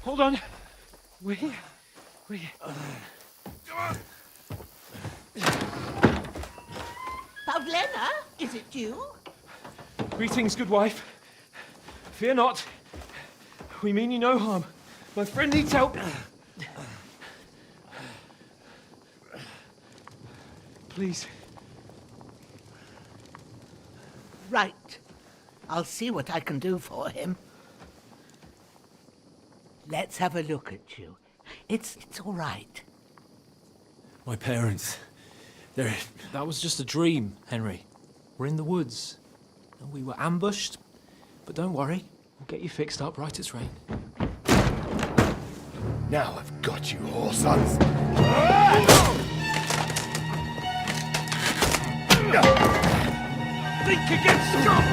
Hold on. We. Pavlena, is it you? Greetings, good wife. Fear not. We mean you no harm. My friend needs help. Please. Right. I'll see what I can do for him. Let's have a look at you. It's all right. My parents, they're... That was just a dream, Henry. We're in the woods. And we were ambushed. But don't worry, we'll get you fixed up right as rain. Now I've got you, whore sons. Think against strong!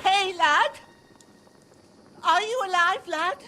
Hey, lad! Are you alive, lad?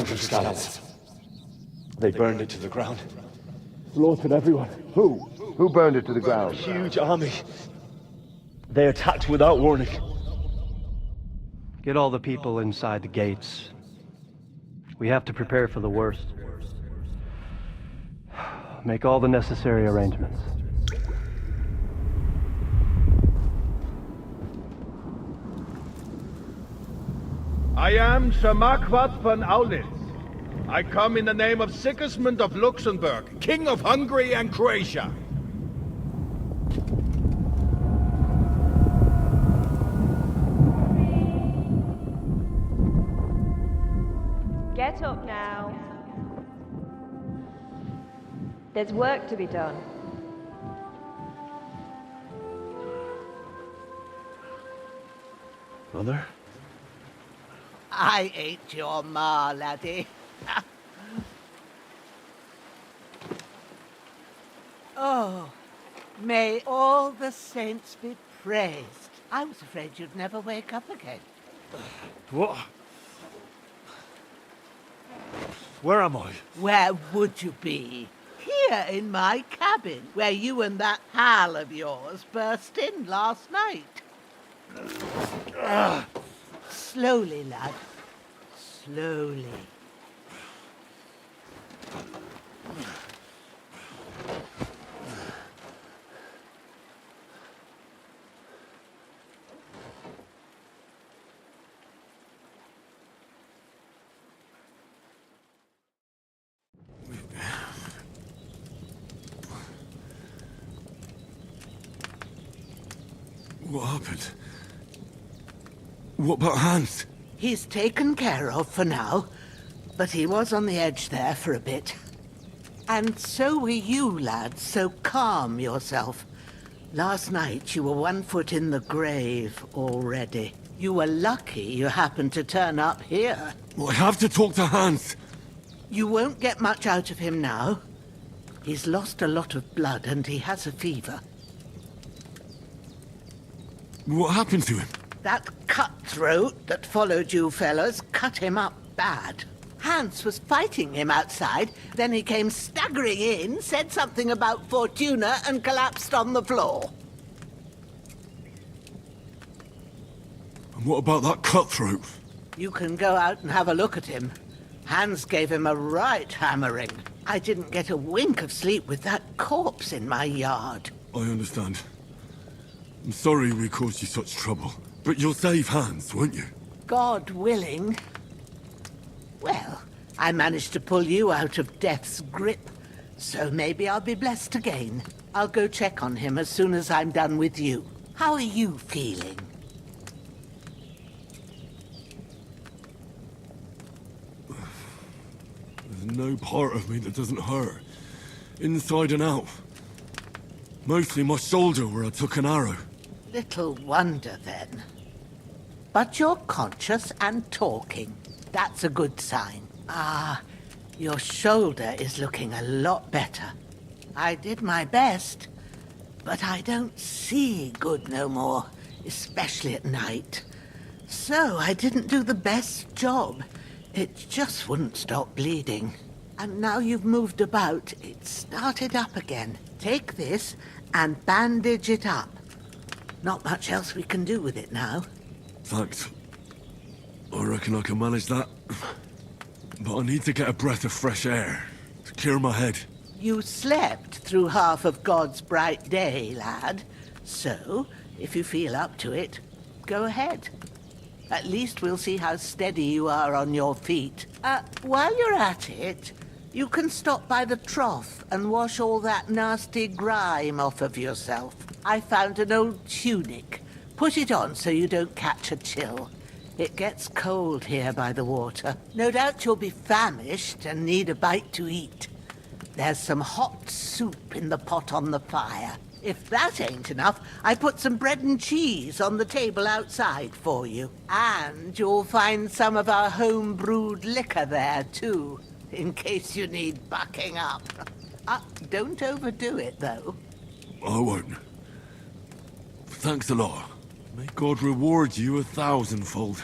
Scallions. They burned it to the ground. Slaughtered everyone. Who? Who burned it to the ground? Huge army. They attacked without warning. Get all the people inside the gates. We have to prepare for the worst. Make all the necessary arrangements. I am Sir Marquardt von Aulitz. I come in the name of Sigismund of Luxembourg, King of Hungary and Croatia. Get up now. There's work to be done. Mother? I ain't your ma, laddie. Oh, may all the saints be praised. I was afraid you'd never wake up again. What? Where am I? Where would you be? Here in my cabin, where you and that pal of yours burst in last night. Slowly, lad. Slowly. What happened? What about Hans? He's taken care of for now, but he was on the edge there for a bit. And so were you, lad, so calm yourself. Last night you were 1 foot in the grave already. You were lucky you happened to turn up here. Well, I have to talk to Hans. You won't get much out of him now. He's lost a lot of blood and he has a fever. What happened to him? That cutthroat that followed you fellas cut him up bad. Hans was fighting him outside, then he came staggering in, said something about Fortuna and collapsed on the floor. And what about that cutthroat? You can go out and have a look at him. Hans gave him a right hammering. I didn't get a wink of sleep with that corpse in my yard. I understand. I'm sorry we caused you such trouble. But you'll save Hans, won't you? God willing. Well, I managed to pull you out of death's grip, so maybe I'll be blessed again. I'll go check on him as soon as I'm done with you. How are you feeling? There's no part of me that doesn't hurt. Inside and out. Mostly my shoulder where I took an arrow. Little wonder, then. But you're conscious and talking. That's a good sign. Ah, your shoulder is looking a lot better. I did my best, but I don't see good no more, especially at night. So I didn't do the best job. It just wouldn't stop bleeding. And now you've moved about, it started up again. Take this and bandage it up. Not much else we can do with it now. Thanks. I reckon I can manage that. But I need to get a breath of fresh air to clear my head. You slept through half of God's bright day, lad. So, if you feel up to it, go ahead. At least we'll see how steady you are on your feet. While you're at it, you can stop by the trough and wash all that nasty grime off of yourself. I found an old tunic. Put it on so you don't catch a chill. It gets cold here by the water. No doubt you'll be famished and need a bite to eat. There's some hot soup in the pot on the fire. If that ain't enough, I put some bread and cheese on the table outside for you. And you'll find some of our home-brewed liquor there, too, in case you need bucking up. Don't overdo it, though. I won't. Thanks a lot. May God reward you 1,000-fold.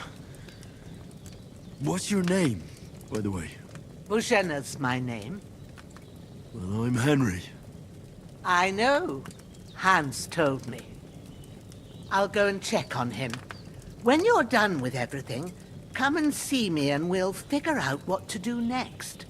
What's your name, by the way? Bogena's my name. Well, I'm Henry. I know. Hans told me. I'll go and check on him. When you're done with everything, come and see me and we'll figure out what to do next.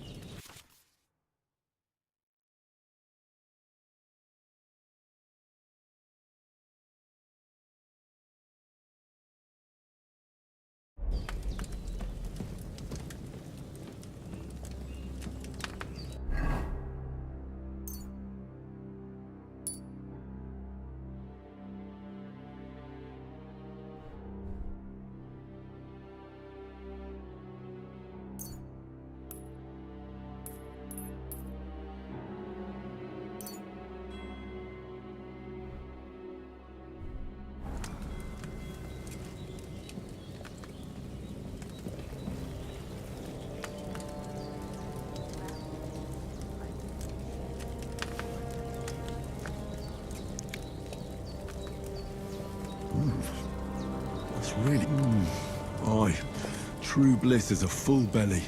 That's really... Aye. True bliss is a full belly.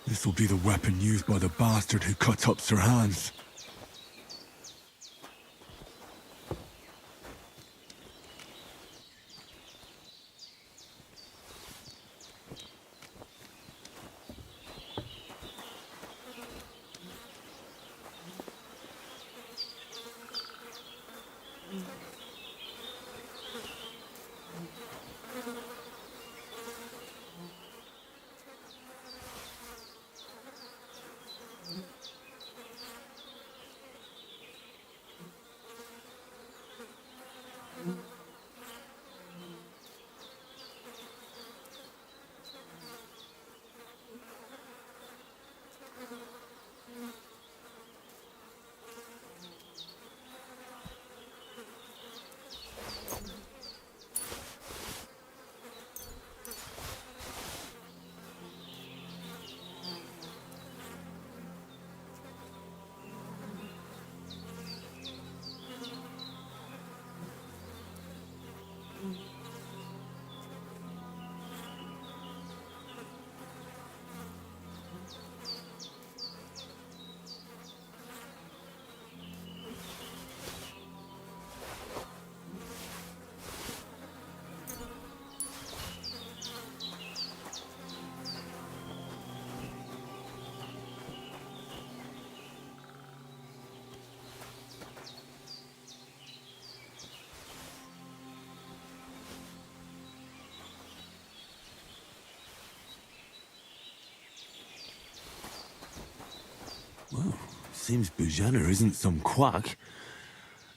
This will be the weapon used by the bastard who cut up Sir Hans. Well, seems Bojana isn't some quack.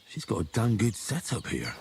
She's got a damn good setup here.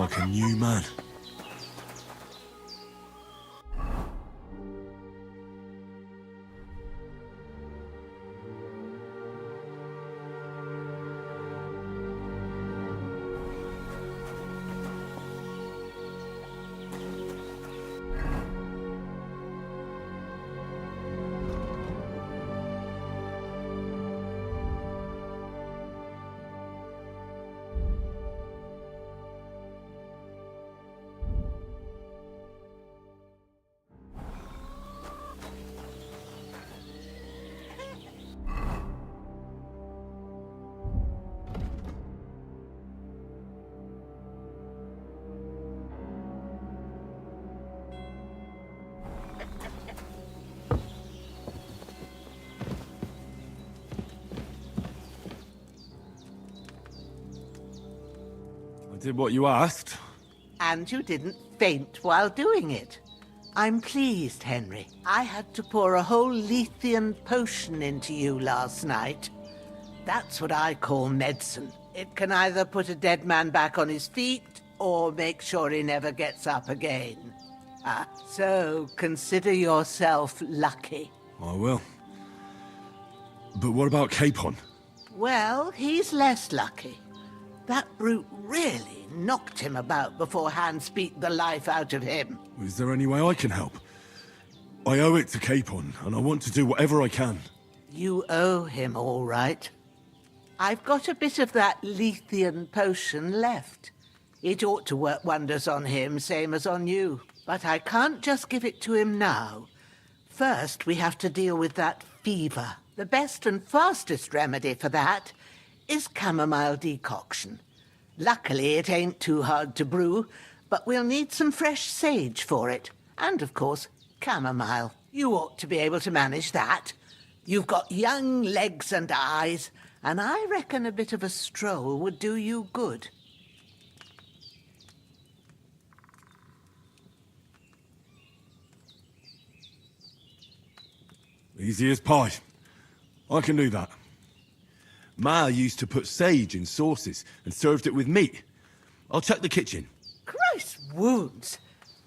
like a new man. I did what you asked. And you didn't faint while doing it. I'm pleased, Henry. I had to pour a whole Lethean potion into you last night. That's what I call medicine. It can either put a dead man back on his feet, or make sure he never gets up again. So consider yourself lucky. I will. But what about Capon? Well, he's less lucky. That brute really knocked him about before Hans beat the life out of him. Is there any way I can help? I owe it to Capon, and I want to do whatever I can. You owe him, all right. I've got a bit of that Lethean potion left. It ought to work wonders on him, same as on you. But I can't just give it to him now. First, we have to deal with that fever. The best and fastest remedy for that is chamomile decoction. Luckily, it ain't too hard to brew, but we'll need some fresh sage for it. And, of course, chamomile. You ought to be able to manage that. You've got young legs and eyes, and I reckon a bit of a stroll would do you good. Easy as pie. I can do that. Ma used to put sage in sauces and served it with meat. I'll check the kitchen. Christ wounds!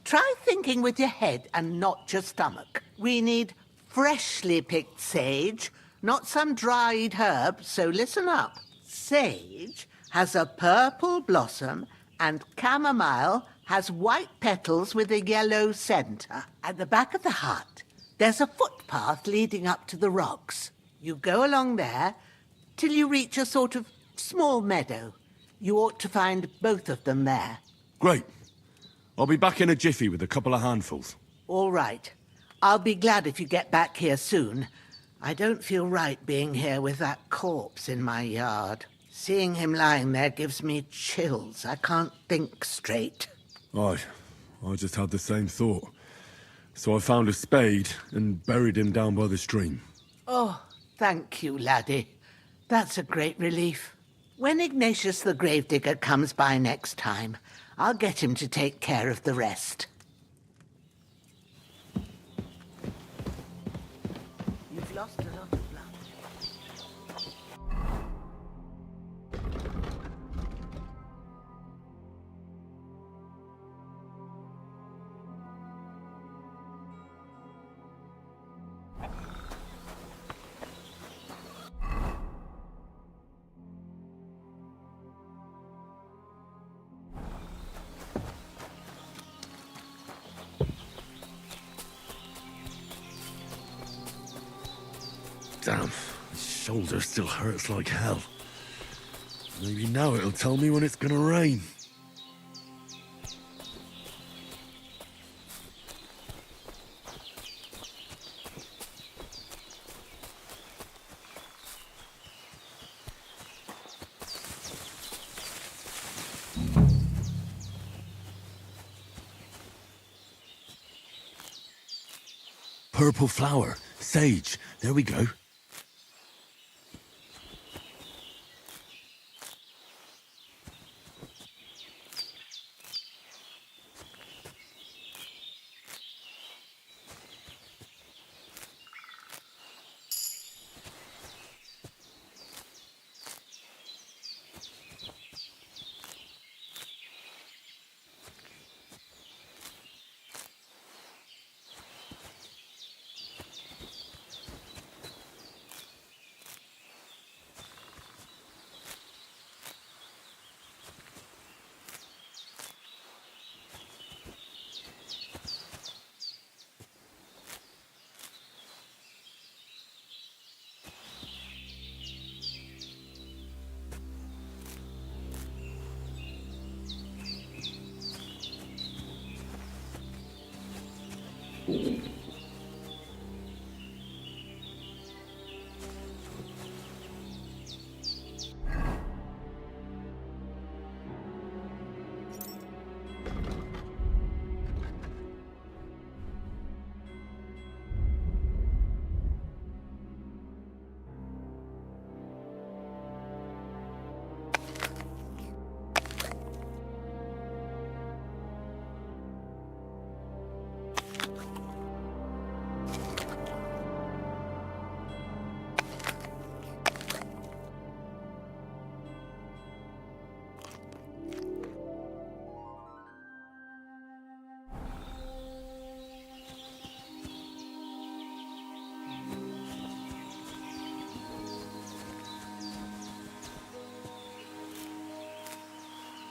Try thinking with your head and not your stomach. We need freshly picked sage, not some dried herb, so listen up. Sage has a purple blossom and chamomile has white petals with a yellow centre. At the back of the hut, there's a footpath leading up to the rocks. You go along there till you reach a sort of small meadow. You ought to find both of them there. Great. I'll be back in a jiffy with a couple of handfuls. All right. I'll be glad if you get back here soon. I don't feel right being here with that corpse in my yard. Seeing him lying there gives me chills. I can't think straight. I just had the same thought. So I found a spade and buried him down by the stream. Oh, thank you, laddie. That's a great relief. When Ignatius the Gravedigger comes by next time, I'll get him to take care of the rest. You've lost a lot of blood. Damn, my shoulder still hurts like hell. Maybe now it'll tell me when it's gonna rain. Purple flower, sage, there we go.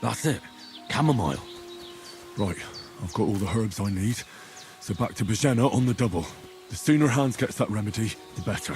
That's it. Chamomile. Right, I've got all the herbs I need. So back to Bojena on the double. The sooner Hans gets that remedy, the better.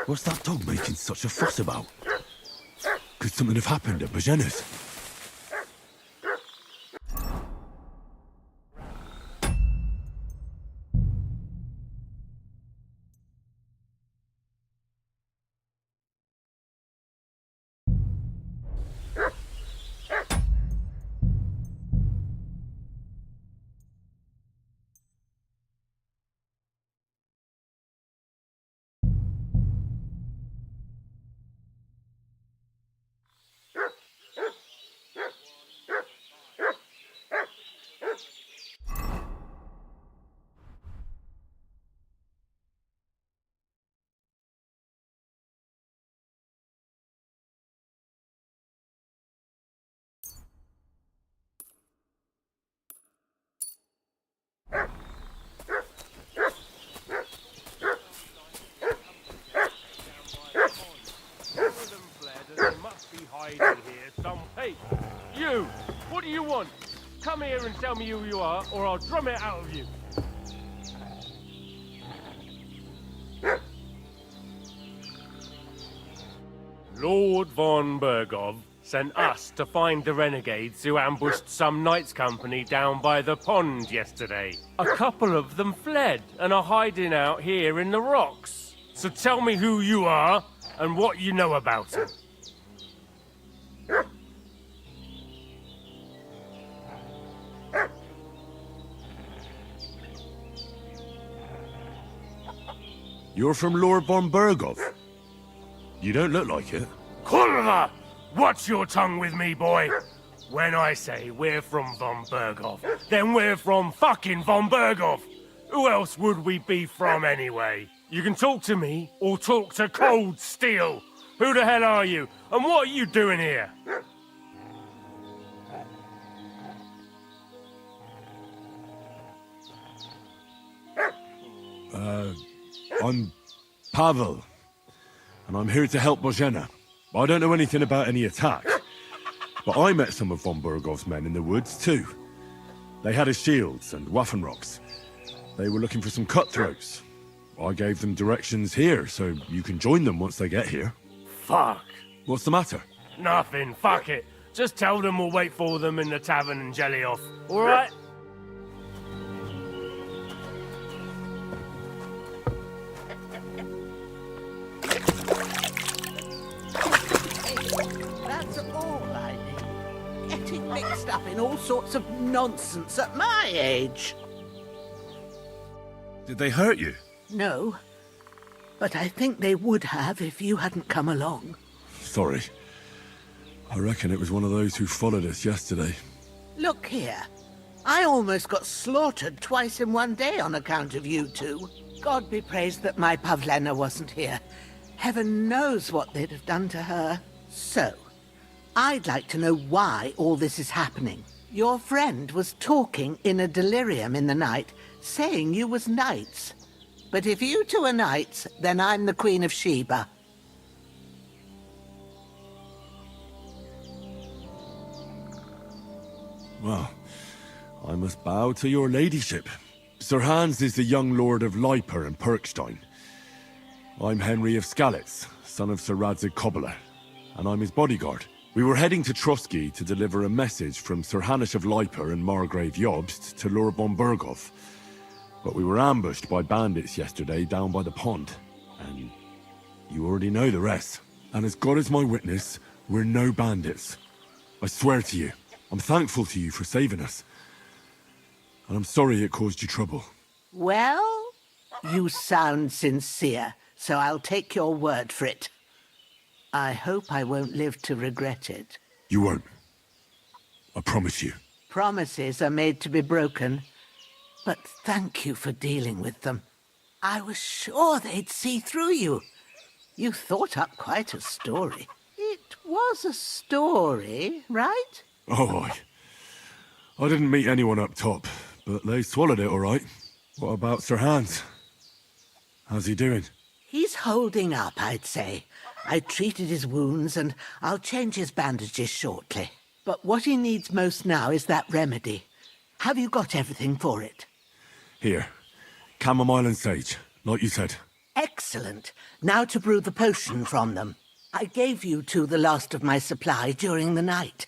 What's that dog making such a fuss about? Could something have happened at Bojena's? do you want? Come here and tell me who you are, or I'll drum it out of you. Lord von Bergov sent us to find the renegades who ambushed some knights' company down by the pond yesterday. A couple of them fled and are hiding out here in the rocks. So tell me who you are and what you know about them. You're from Lord von Bergov? You don't look like it. Kurva! Watch your tongue with me, boy. When I say we're from von Bergov, then we're from fucking von Bergov. Who else would we be from anyway? You can talk to me or talk to cold steel. Who the hell are you? And what are you doing here? I'm Pavel, and I'm here to help Bojena. I don't know anything about any attack, but I met some of von Bergov's men in the woods too. They had his shields and Waffenrocks. They were looking for some cutthroats. I gave them directions here, so you can join them once they get here. Fuck. What's the matter? Nothing, fuck it. Just tell them we'll wait for them in the tavern and jelly off, alright? That's all I need. Getting mixed up in all sorts of nonsense at my age. Did they hurt you? No, but I think they would have if you hadn't come along. Sorry. I reckon it was one of those who followed us yesterday. Look here. I almost got slaughtered twice in one day on account of you two. God be praised that my Pavlena wasn't here. Heaven knows what they'd have done to her. So, I'd like to know why all this is happening. Your friend was talking in a delirium in the night, saying you was knights. But if you two are knights, then I'm the Queen of Sheba. Well, I must bow to your ladyship. Sir Hans is the young lord of Leiper and Perkstein. I'm Henry of Skalitz, son of Sir Radzig Kobyla, and I'm his bodyguard. We were heading to Trotsky to deliver a message from Sir Hanish of Leiper and Margrave Jobst to Lord von Bergov. But we were ambushed by bandits yesterday down by the pond, and you already know the rest. And as God is my witness, we're no bandits. I swear to you, I'm thankful to you for saving us. And I'm sorry it caused you trouble. Well, you sound sincere, so I'll take your word for it. I hope I won't live to regret it. You won't. I promise you. Promises are made to be broken. But thank you for dealing with them. I was sure they'd see through you. You thought up quite a story. It was a story, right? Oh, I didn't meet anyone up top, but they swallowed it all right. What about Sir Hans? How's he doing? He's holding up, I'd say. I treated his wounds, and I'll change his bandages shortly. But what he needs most now is that remedy. Have you got everything for it? Here. Chamomile and sage, like you said. Excellent. Now to brew the potion from them. I gave you two the last of my supply during the night.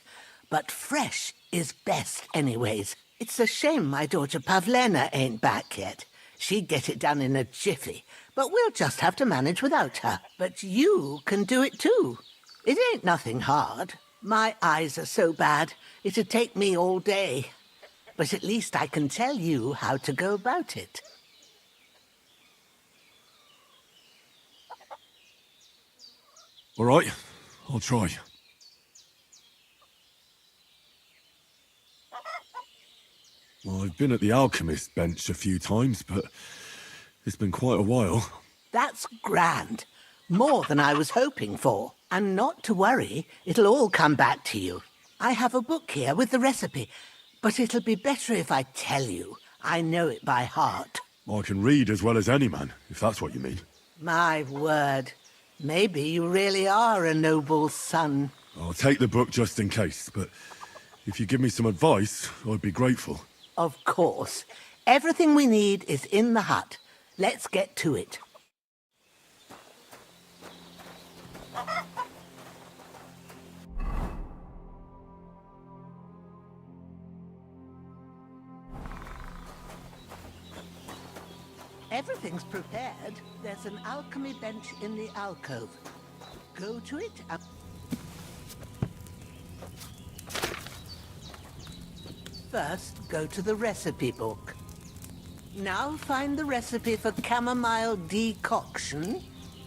But fresh is best anyways. It's a shame my daughter Pavlena ain't back yet. She'd get it done in a jiffy. But we'll just have to manage without her. But you can do it too. It ain't nothing hard. My eyes are so bad, it'd take me all day. But at least I can tell you how to go about it. All right, I'll try. Well, I've been at the alchemist bench a few times, but it's been quite a while. That's grand. More than I was hoping for. And not to worry, it'll all come back to you. I have a book here with the recipe, but it'll be better if I tell you. I know it by heart. I can read as well as any man, if that's what you mean. My word. Maybe you really are a noble son. I'll take the book just in case, but If you give me some advice, I'd be grateful. Of course. Everything we need is in the hut. Let's get to it. Everything's prepared. There's an alchemy bench in the alcove. Go to it and... First, go to the recipe book. Now find the recipe for chamomile decoction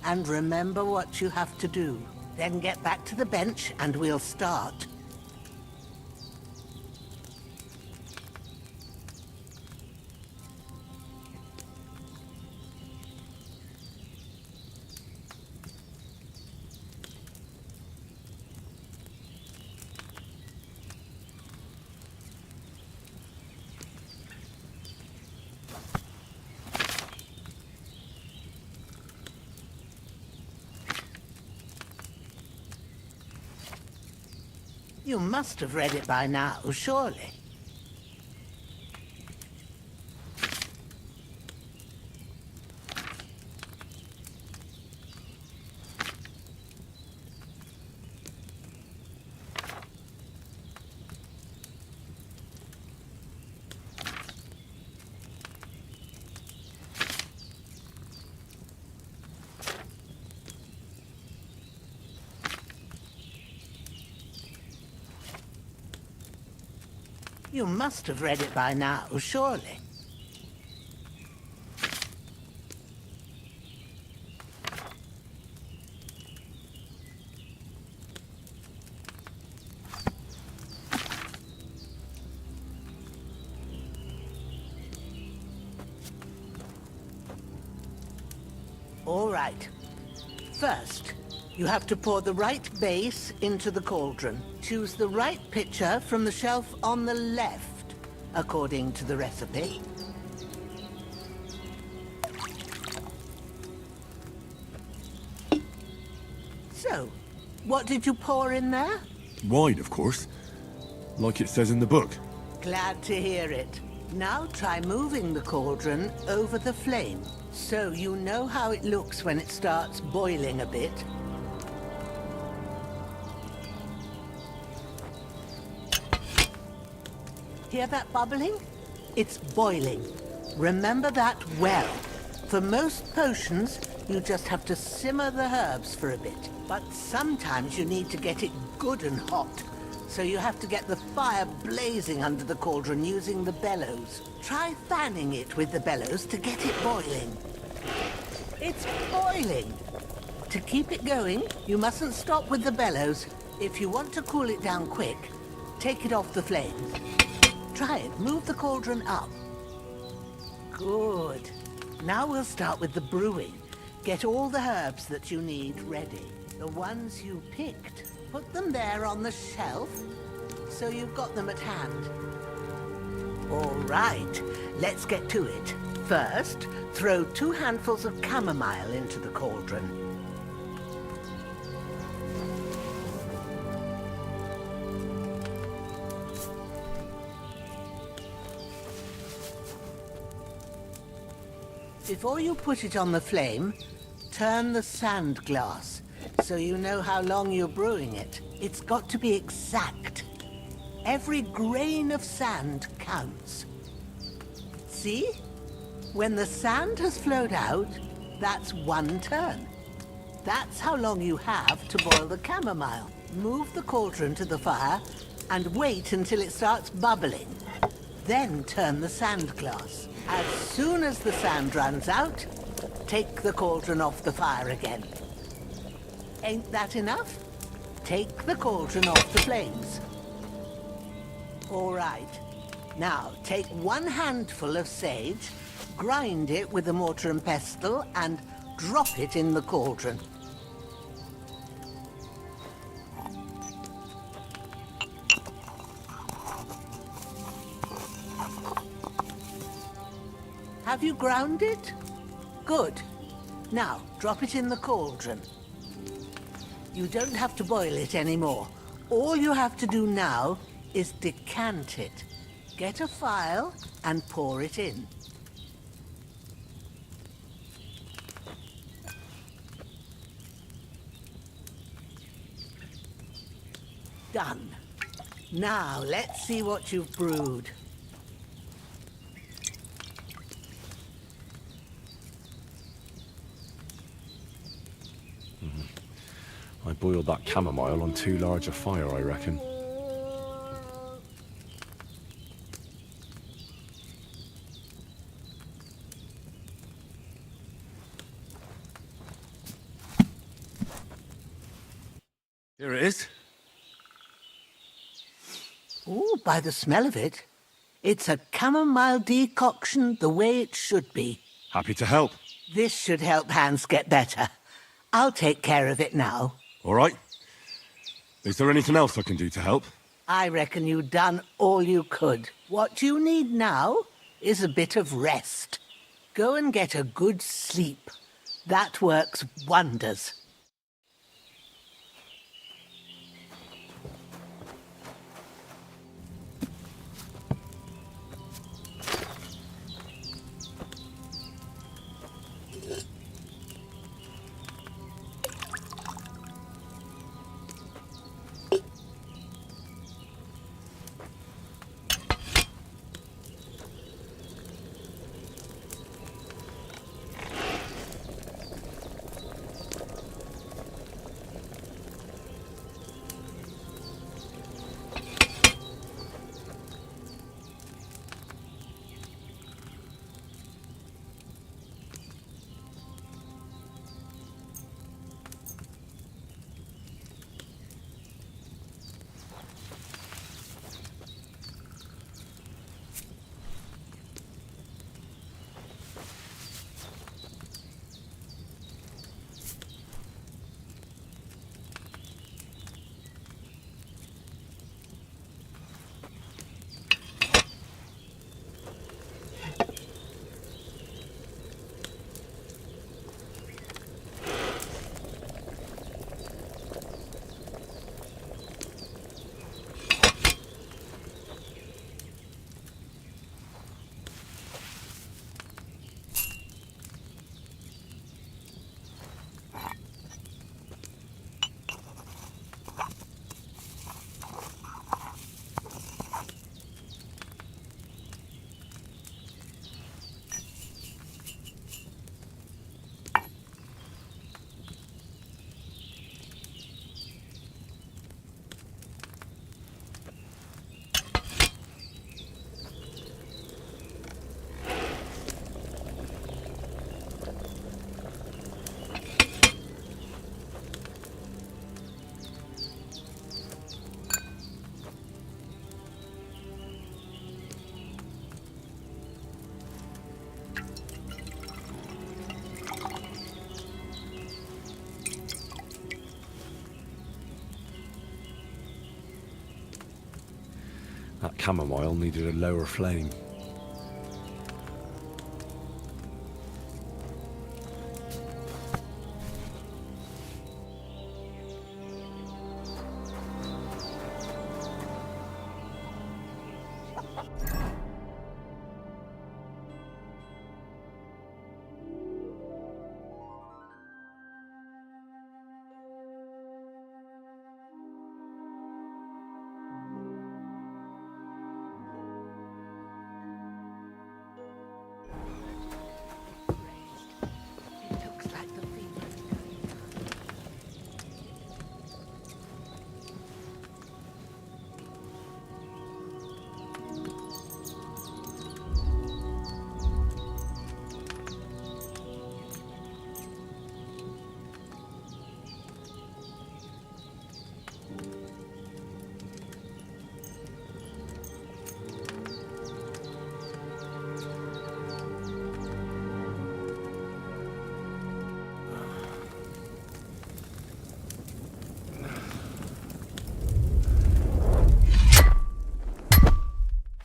and remember what you have to do. Then get back to the bench and we'll start. You must have read it by now, surely. You must have read it by now, surely. All right. First, you have to pour the right base into the cauldron. Choose the right pitcher from the shelf on the left, according to the recipe. So, what did you pour in there? Wine, of course. Like it says in the book. Glad to hear it. Now try moving the cauldron over the flame, so you know how it looks when it starts boiling a bit. Hear that bubbling? It's boiling. Remember that well. For most potions, you just have to simmer the herbs for a bit. But sometimes you need to get it good and hot. So you have to get the fire blazing under the cauldron using the bellows. Try fanning it with the bellows to get it boiling. It's boiling! To keep it going, you mustn't stop with the bellows. If you want to cool it down quick, take it off the flames. Try it. Move the cauldron up. Good. Now we'll start with the brewing. Get all the herbs that you need ready. The ones you picked. Put them there on the shelf, so you've got them at hand. All right, let's get to it. First, throw 2 handfuls of chamomile into the cauldron. Before you put it on the flame, turn the sand glass, so you know how long you're brewing it. It's got to be exact. Every grain of sand counts. See? When the sand has flowed out, that's 1 turn. That's how long you have to boil the chamomile. Move the cauldron to the fire and wait until it starts bubbling. Then turn the sand glass. As soon as the sand runs out, take the cauldron off the fire again. Ain't that enough? Take the cauldron off the flames. All right. Now, take 1 handful of sage, grind it with a mortar and pestle, and drop it in the cauldron. Have you ground it? Good. Now, drop it in the cauldron. You don't have to boil it anymore. All you have to do now is decant it. Get a phial and pour it in. Done. Now, let's see what you've brewed. I boiled that chamomile on too large a fire, I reckon. Here it is. Ooh, by the smell of it, it's a chamomile decoction the way it should be. Happy to help. This should help Hans get better. I'll take care of it now. All right. Is there anything else I can do to help? I reckon you've done all you could. What you need now is a bit of rest. Go and get a good sleep. That works wonders. That chamomile needed a lower flame.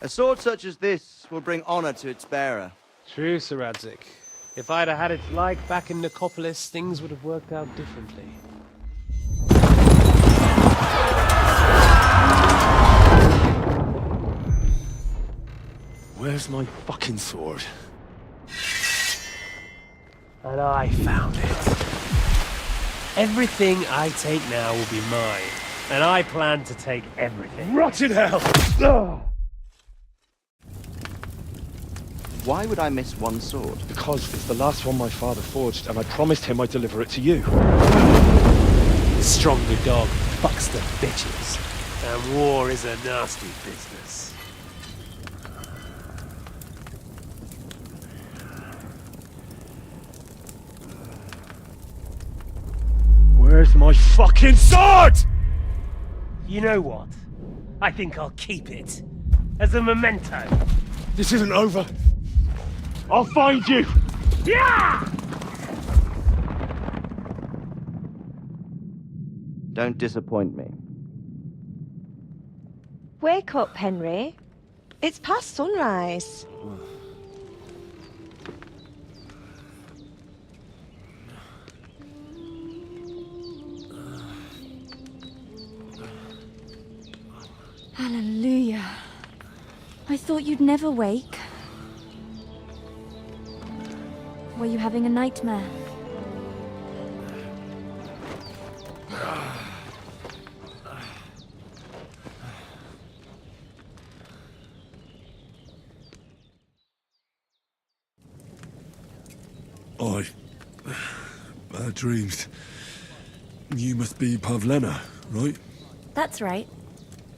A sword such as this will bring honor to its bearer. True, Sir Radzik. If I'd have had its like back in Nicopolis, things would have worked out differently. Where's my fucking sword? And I found it. Everything I take now will be mine. And I plan to take everything. Rotted hell! Why would I miss one sword? Because it's the last one my father forged, and I promised him I'd deliver it to you. The stronger dog fucks the bitches. And war is a nasty business. Where's my fucking sword? You know what? I think I'll keep it. As a memento. This isn't over. I'll find you! Yeah! Don't disappoint me. Wake up, Henry. It's past sunrise. Hallelujah. I thought you'd never wake. Were you having a nightmare? Bad dreams. You must be Pavlena, right? That's right.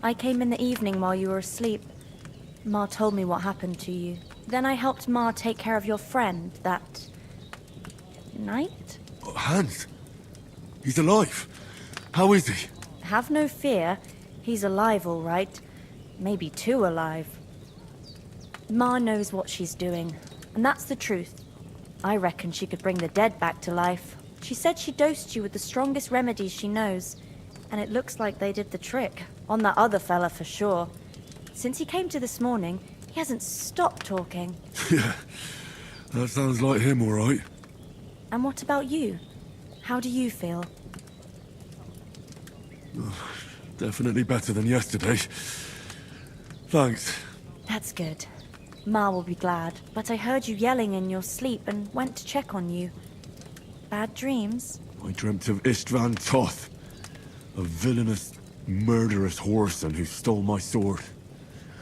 I came in the evening while you were asleep. Ma told me what happened to you. Then I helped Ma take care of your friend that night? Oh, Hans! He's alive! How is he? Have no fear. He's alive, all right. Maybe too alive. Ma knows what she's doing, and that's the truth. I reckon she could bring the dead back to life. She said she dosed you with the strongest remedies she knows, and it looks like they did the trick. On that other fella for sure. Since he came to this morning, he hasn't stopped talking. Yeah, that sounds like him, all right. And what about you? How do you feel? Definitely better than yesterday. Thanks. That's good. Ma will be glad, but I heard you yelling in your sleep and went to check on you. Bad dreams? I dreamt of Istvan Toth, a villainous, murderous whoreson who stole my sword.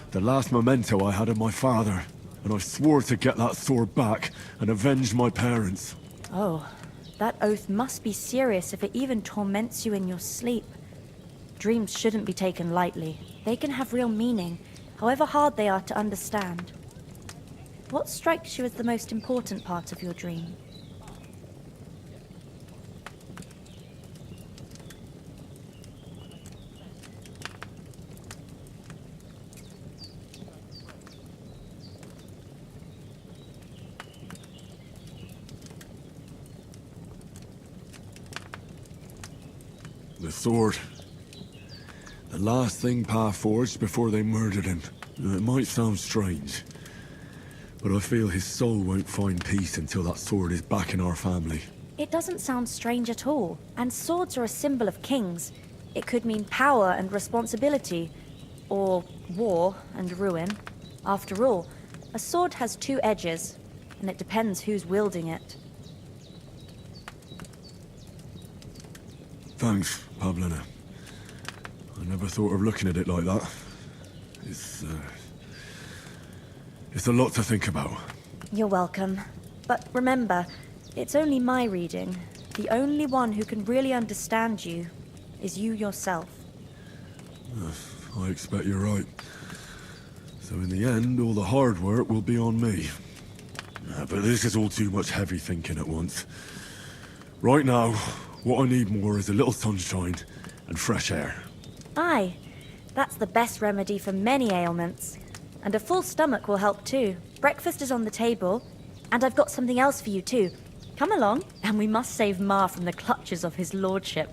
The last memento I had of my father, and I swore to get that sword back and avenge my parents. Oh, that oath must be serious if it even torments you in your sleep. Dreams shouldn't be taken lightly. They can have real meaning, however hard they are to understand. What strikes you as the most important part of your dream? The sword. The last thing Pa forged before they murdered him. It might sound strange, but I feel his soul won't find peace until that sword is back in our family. It doesn't sound strange at all, and swords are a symbol of kings. It could mean power and responsibility, or war and ruin. After all, a sword has two edges, and it depends who's wielding it. Thanks, Pavlena. I never thought of looking at it like that. It's a lot to think about. You're welcome. But remember, it's only my reading. The only one who can really understand you is you yourself. I expect you're right. So in the end, all the hard work will be on me. But this is all too much heavy thinking at once. Right now, what I need more is a little sunshine and fresh air. Aye, that's the best remedy for many ailments. And a full stomach will help too. Breakfast is on the table, and I've got something else for you too. Come along, and we must save Ma from the clutches of his lordship.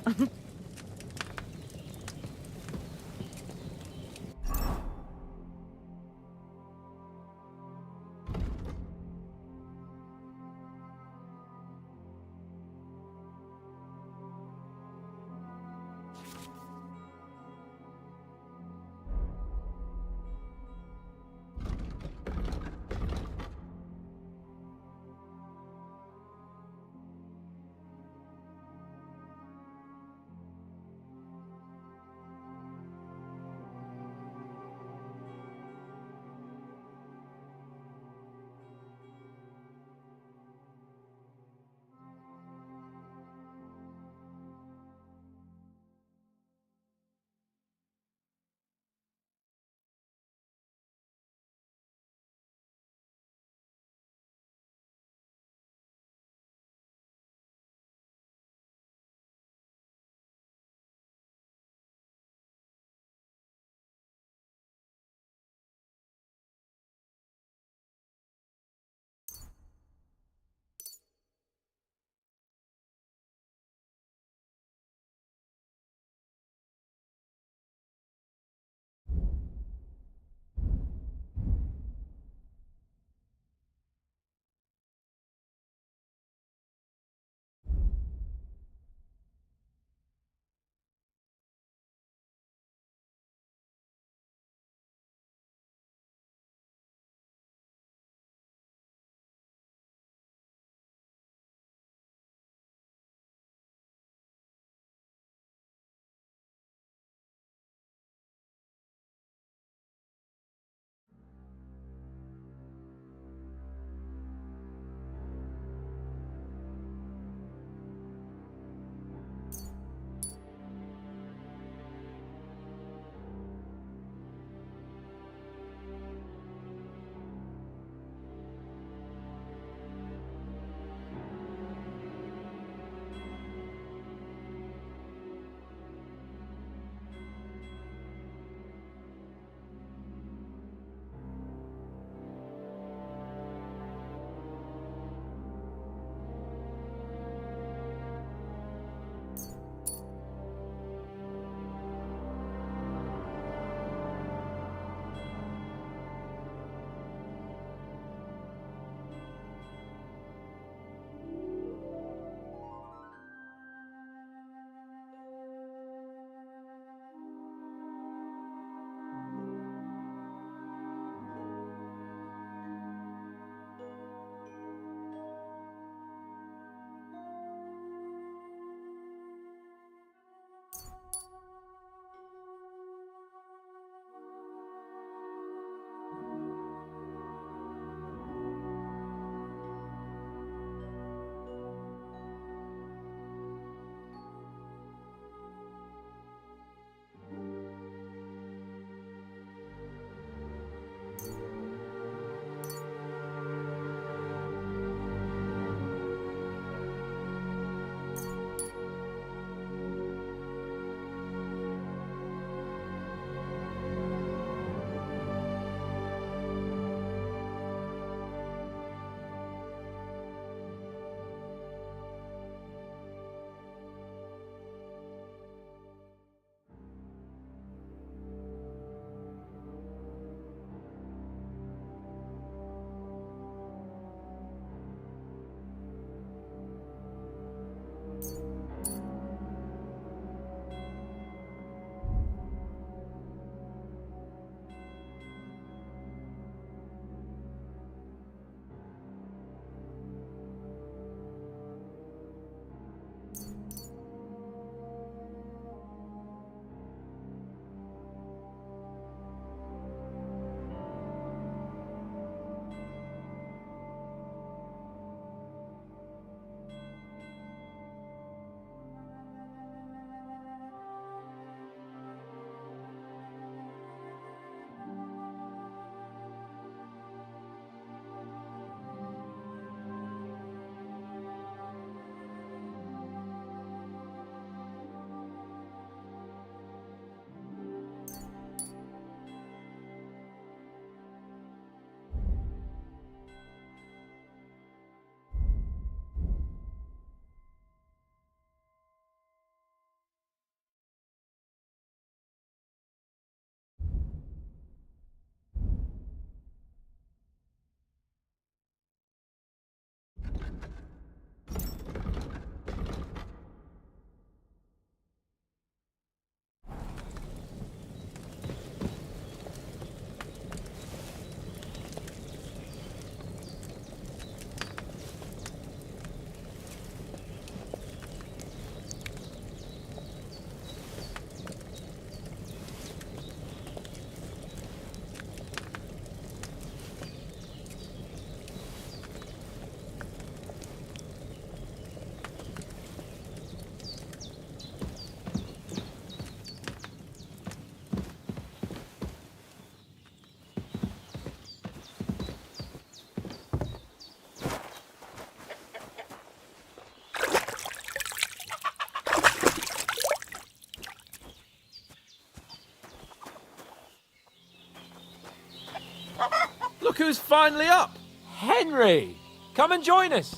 Look who's finally up! Henry! Come and join us!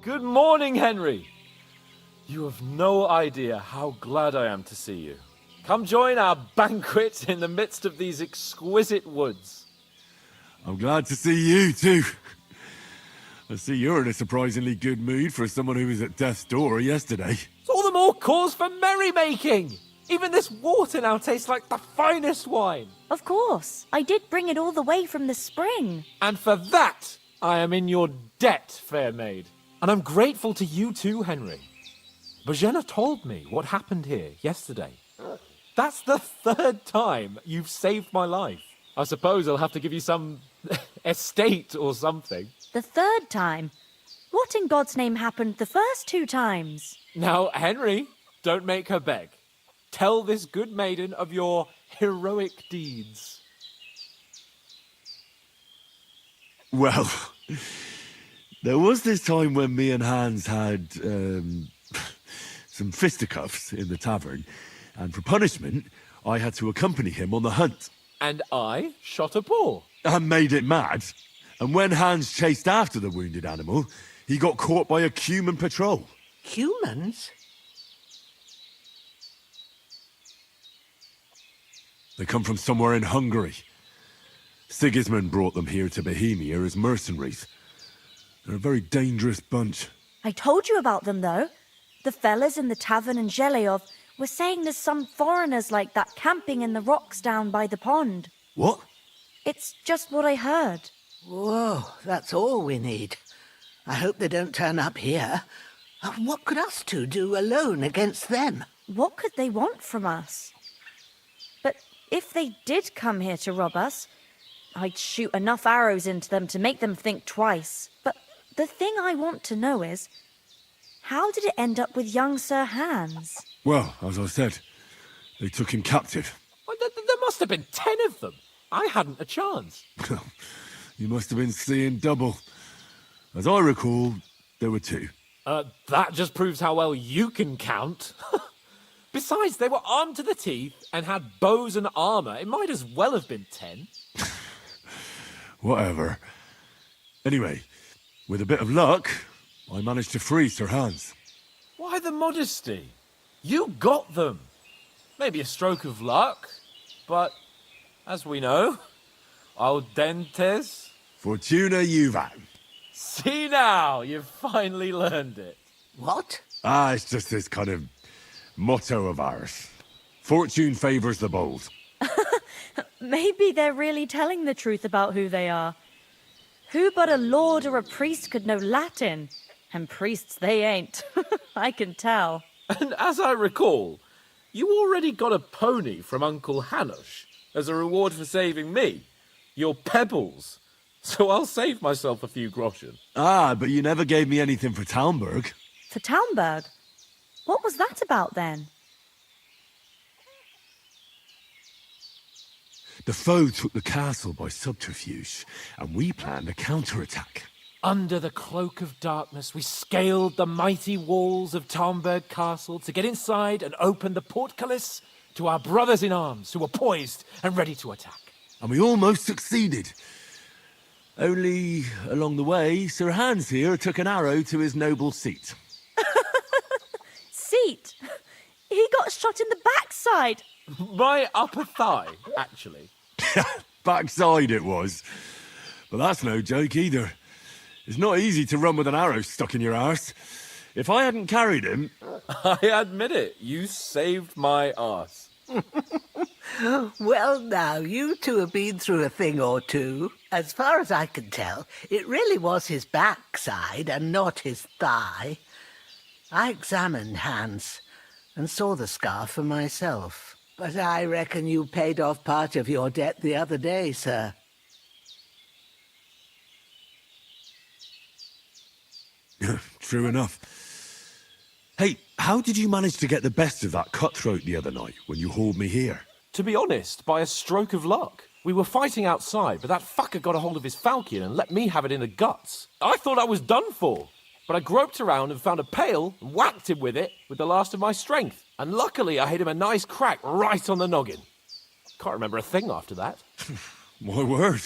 Good morning, Henry! You have no idea how glad I am to see you. Come join our banquet in the midst of these exquisite woods. I'm glad to see you, too. I see you're in a surprisingly good mood for someone who was at death's door yesterday. It's all the more cause for merrymaking! Even this water now tastes like the finest wine. Of course. I did bring it all the way from the spring. And for that, I am in your debt, fair maid. And I'm grateful to you too, Henry. Bojena told me what happened here yesterday. That's the 3rd time you've saved my life. I suppose I'll have to give you some estate or something. The 3rd time? What in God's name happened the first 2 times? Now, Henry, don't make her beg. Tell this good maiden of your heroic deeds. Well, there was this time when me and Hans had some fisticuffs in the tavern, and for punishment, I had to accompany him on the hunt. And I shot a boar. And made it mad. And when Hans chased after the wounded animal, he got caught by a human patrol. Humans? They come from somewhere in Hungary. Sigismund brought them here to Bohemia as mercenaries. They're a very dangerous bunch. I told you about them, though. The fellas in the tavern in Zheleov were saying there's some foreigners like that camping in the rocks down by the pond. What? It's just what I heard. Whoa, that's all we need. I hope they don't turn up here. What could us two do alone against them? What could they want from us? But if they did come here to rob us, I'd shoot enough arrows into them to make them think twice. But the thing I want to know is, how did it end up with young Sir Hans? Well, as I said, they took him captive. Well, there must have been 10 of them. I hadn't a chance. You must have been seeing double. As I recall, there were 2. That just proves how well you can count. Besides, they were armed to the teeth and had bows and armour. It might as well have been 10. Whatever. Anyway, with a bit of luck, I managed to free Sir Hans. Why the modesty? You got them. Maybe a stroke of luck, but as we know, audentes. Fortuna juvat. See now, you've finally learned it. What? It's just this kind of motto of ours. Fortune favours the bold. Maybe they're really telling the truth about who they are. Who but a lord or a priest could know Latin? And priests they ain't. I can tell. And as I recall, you already got a pony from Uncle Hanush as a reward for saving me. Your pebbles. So I'll save myself a few groschen. But you never gave me anything for Talmberg. For Talmberg? What was that about then? The foe took the castle by subterfuge, and we planned a counterattack. Under the cloak of darkness, we scaled the mighty walls of Talmberg Castle to get inside and open the portcullis to our brothers in arms who were poised and ready to attack. And we almost succeeded. Only, along the way, Sir Hans here took an arrow to his noble seat. Seat? He got shot in the backside. My upper thigh, actually. Backside it was. But that's no joke either. It's not easy to run with an arrow stuck in your arse. If I hadn't carried him... I admit it, you saved my arse. Well, now, you two have been through a thing or two. As far as I can tell, it really was his backside and not his thigh. I examined Hans and saw the scar for myself. But I reckon you paid off part of your debt the other day, sir. True enough. Hey, how did you manage to get the best of that cutthroat the other night when you hauled me here? To be honest, by a stroke of luck. We were fighting outside, but that fucker got a hold of his falcon and let me have it in the guts. I thought I was done for. But I groped around and found a pail and whacked him with it with the last of my strength. And luckily I hit him a nice crack right on the noggin. Can't remember a thing after that. My word.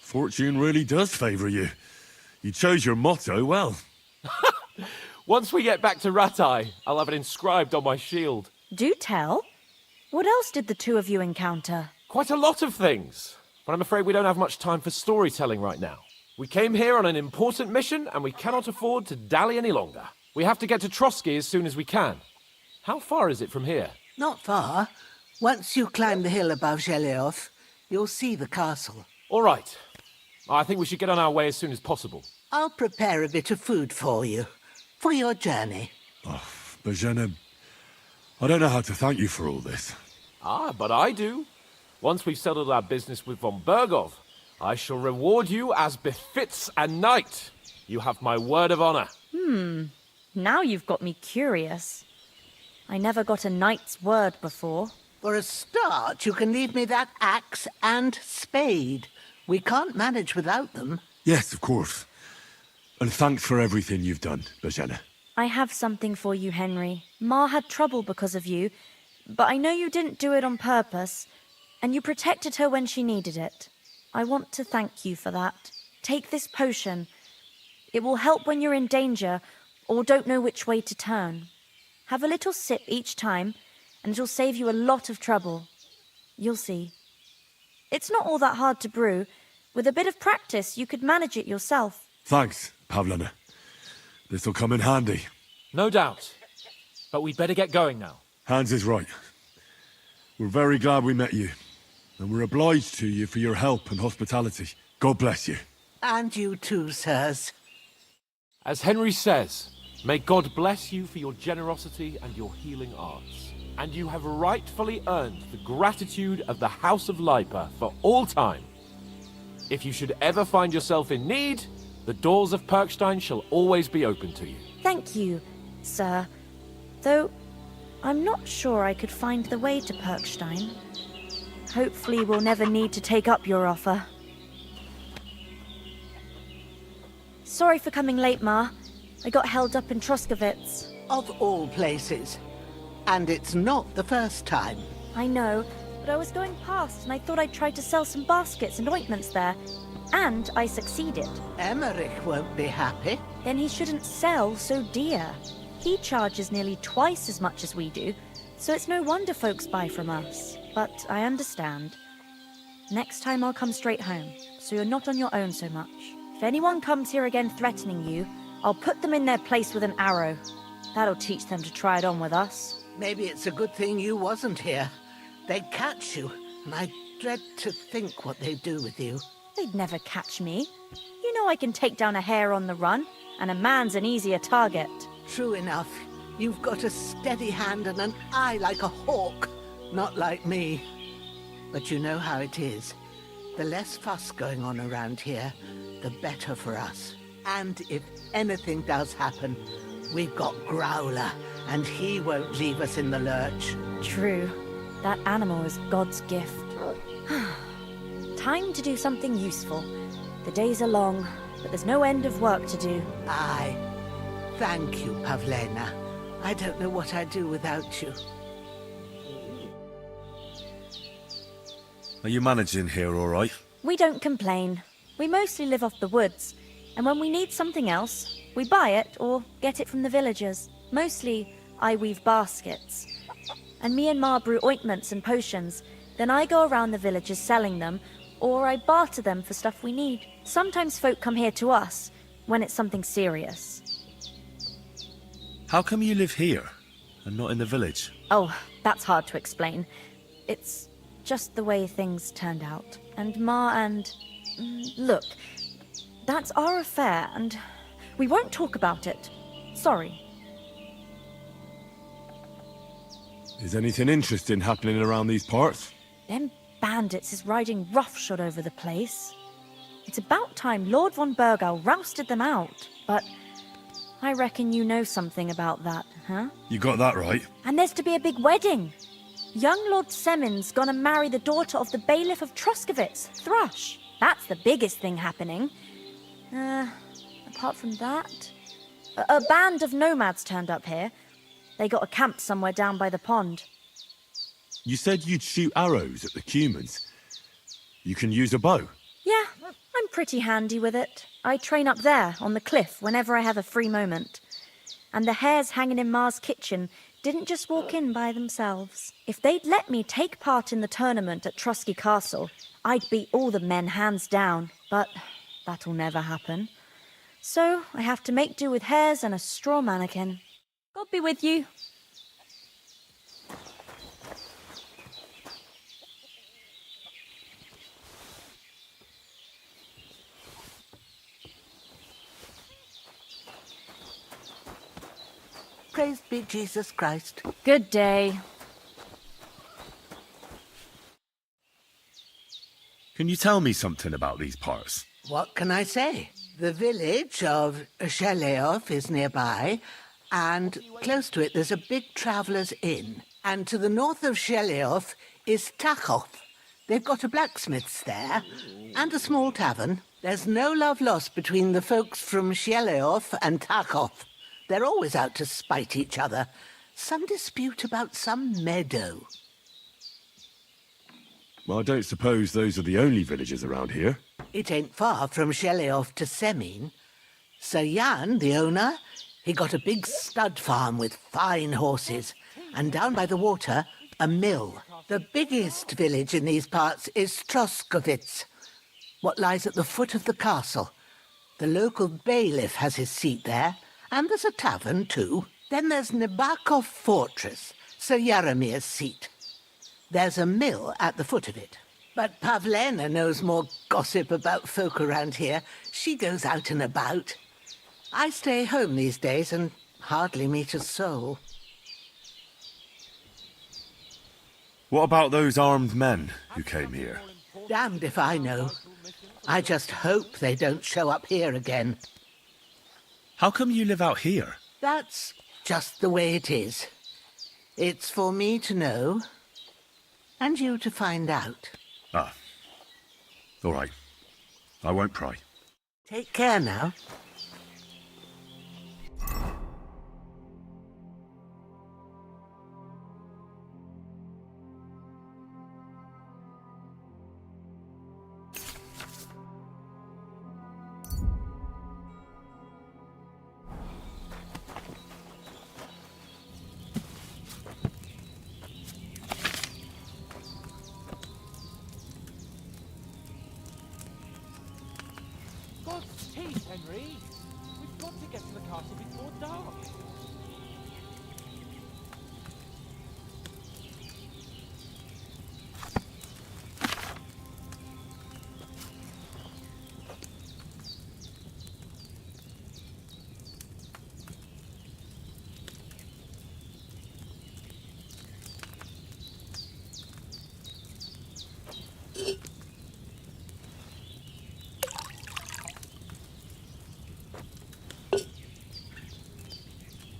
Fortune really does favour you. You chose your motto well. Once we get back to Ratai, I'll have it inscribed on my shield. Do tell. What else did the two of you encounter? Quite a lot of things. But I'm afraid we don't have much time for storytelling right now. We came here on an important mission, and we cannot afford to dally any longer. We have to get to Trotsky as soon as we can. How far is it from here? Not far. Once you climb the hill above Zhelioth, you'll see the castle. All right. I think we should get on our way as soon as possible. I'll prepare a bit of food for you, for your journey. Oh, Bojena, I don't know how to thank you for all this. Ah, but I do. Once we've settled our business with von Bergov, I shall reward you as befits a knight. You have my word of honor. Now you've got me curious. I never got a knight's word before. For a start, you can leave me that axe and spade. We can't manage without them. Yes, of course. And thanks for everything you've done, Bojena. I have something for you, Henry. Ma had trouble because of you, but I know you didn't do it on purpose, and you protected her when she needed it. I want to thank you for that. Take this potion. It will help when you're in danger or don't know which way to turn. Have a little sip each time, and it'll save you a lot of trouble. You'll see. It's not all that hard to brew. With a bit of practice, you could manage it yourself. Thanks, Pavlana. This'll come in handy. No doubt. But we'd better get going now. Hans is right. We're very glad we met you. And we're obliged to you for your help and hospitality. God bless you. And you too, sirs. As Henry says, may God bless you for your generosity and your healing arts. And you have rightfully earned the gratitude of the House of Lipa for all time. If you should ever find yourself in need, the doors of Perkstein shall always be open to you. Thank you, sir. Though, I'm not sure I could find the way to Perkstein. Hopefully we'll never need to take up your offer. Sorry for coming late, Ma. I got held up in Troskowitz. Of all places. And it's not the first time. I know, but I was going past and I thought I'd try to sell some baskets and ointments there. And I succeeded. Emmerich won't be happy. Then he shouldn't sell so dear. He charges nearly twice as much as we do, so it's no wonder folks buy from us. But I understand. Next time I'll come straight home, so you're not on your own so much. If anyone comes here again threatening you, I'll put them in their place with an arrow. That'll teach them to try it on with us. Maybe it's a good thing you wasn't here. They'd catch you, and I dread to think what they'd do with you. They'd never catch me. You know I can take down a hare on the run, and a man's an easier target. True enough. You've got a steady hand and an eye like a hawk. Not like me. But you know how it is. The less fuss going on around here, the better for us. And if anything does happen, we've got Growler, and he won't leave us in the lurch. True. That animal is God's gift. Time to do something useful. The days are long, but there's no end of work to do. Aye. Thank you, Pavlena. I don't know what I'd do without you. Are you managing here all right? We don't complain. We mostly live off the woods, and when we need something else, we buy it or get it from the villagers. Mostly, I weave baskets. And me and Ma brew ointments and potions. Then I go around the villages selling them, or I barter them for stuff we need. Sometimes folk come here to us, when it's something serious. How come you live here, and not in the village? Oh, that's hard to explain. It's just the way things turned out. And Ma and... Look, that's our affair, and we won't talk about it. Sorry. Is anything interesting happening around these parts? Them bandits is riding roughshod over the place. It's about time Lord von Bergau rousted them out, but I reckon you know something about that, huh? You got that right. And there's to be a big wedding. Young Lord Semon's gonna marry the daughter of the bailiff of Troskowitz, Thrush. That's the biggest thing happening. Apart from that... A band of nomads turned up here. They got a camp somewhere down by the pond. You said you'd shoot arrows at the humans. You can use a bow. Yeah, I'm pretty handy with it. I train up there, on the cliff, whenever I have a free moment. And the hares hanging in Ma's kitchen didn't just walk in by themselves. If they'd let me take part in the tournament at Trusky Castle, I'd beat all the men hands down, but that'll never happen. So I have to make do with hares and a straw mannequin. God be with you. Praise be Jesus Christ. Good day. Can you tell me something about these parts? What can I say? The village of Sheleof is nearby, and close to it there's a big traveller's inn. And to the north of Sheleof is Tachov. They've got a blacksmith's there, and a small tavern. There's no love lost between the folks from Sheleof and Tachov. They're always out to spite each other. Some dispute about some meadow. Well, I don't suppose those are the only villages around here. It ain't far from Sheleof to Semin. Sir Jan, the owner, he got a big stud farm with fine horses. And down by the water, a mill. The biggest village in these parts is Troskovitz, what lies at the foot of the castle. The local bailiff has his seat there. And there's a tavern, too. Then there's Nebakov Fortress, Sir Yaramir's seat. There's a mill at the foot of it. But Pavlena knows more gossip about folk around here. She goes out and about. I stay home these days and hardly meet a soul. What about those armed men who came here? Damned if I know. I just hope they don't show up here again. How come you live out here? That's just the way it is. It's for me to know, and you to find out. Ah. All right. I won't pry. Take care now. Henry, we've got to get to the castle before dark.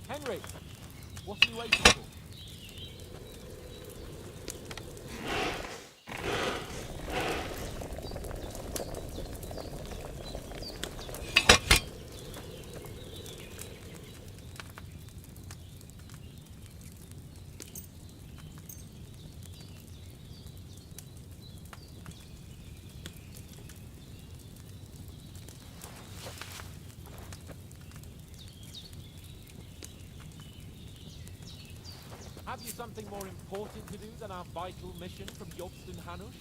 Henry, what are you waiting for? Have you something more important to do than our vital mission from Jobst and Hanush?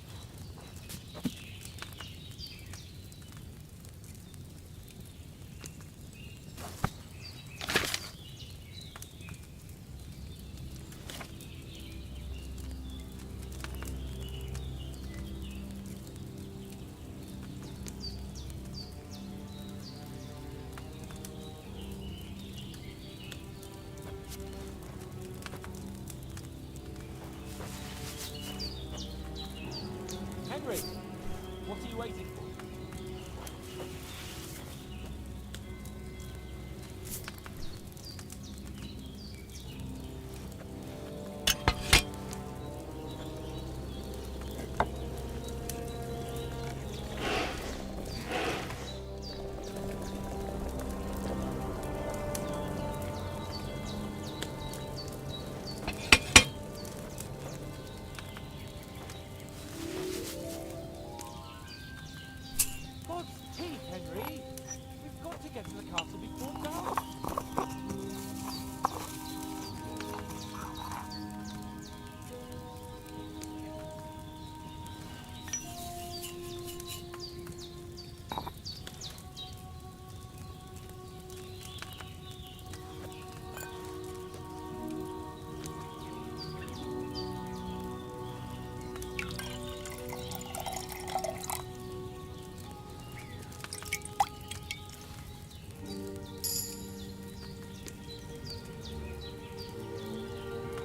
Henry. We've got to get to the castle before dark.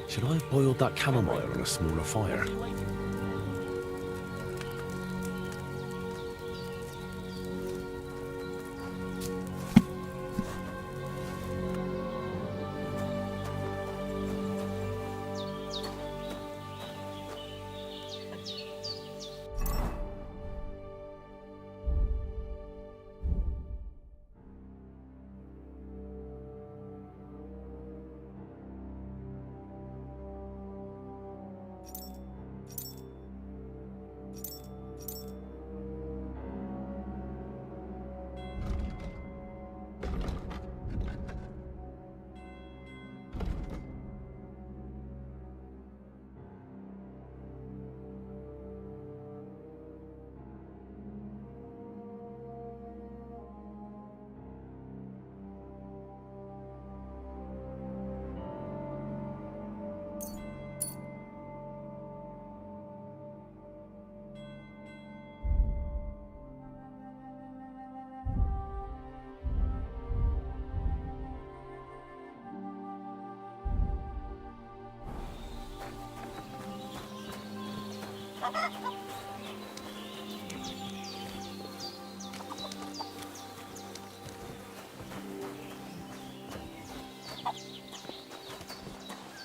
Should I have boiled that chamomile on a smaller fire?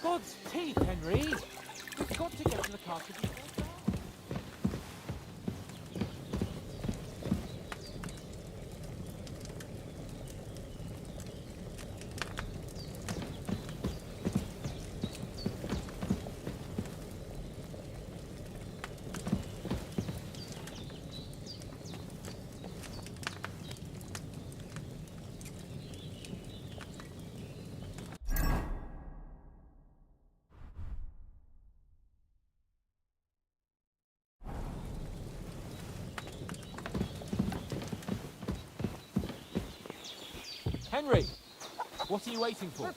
God's teeth, Henry! We've got to get to the castle before dark. Henry, what are you waiting for?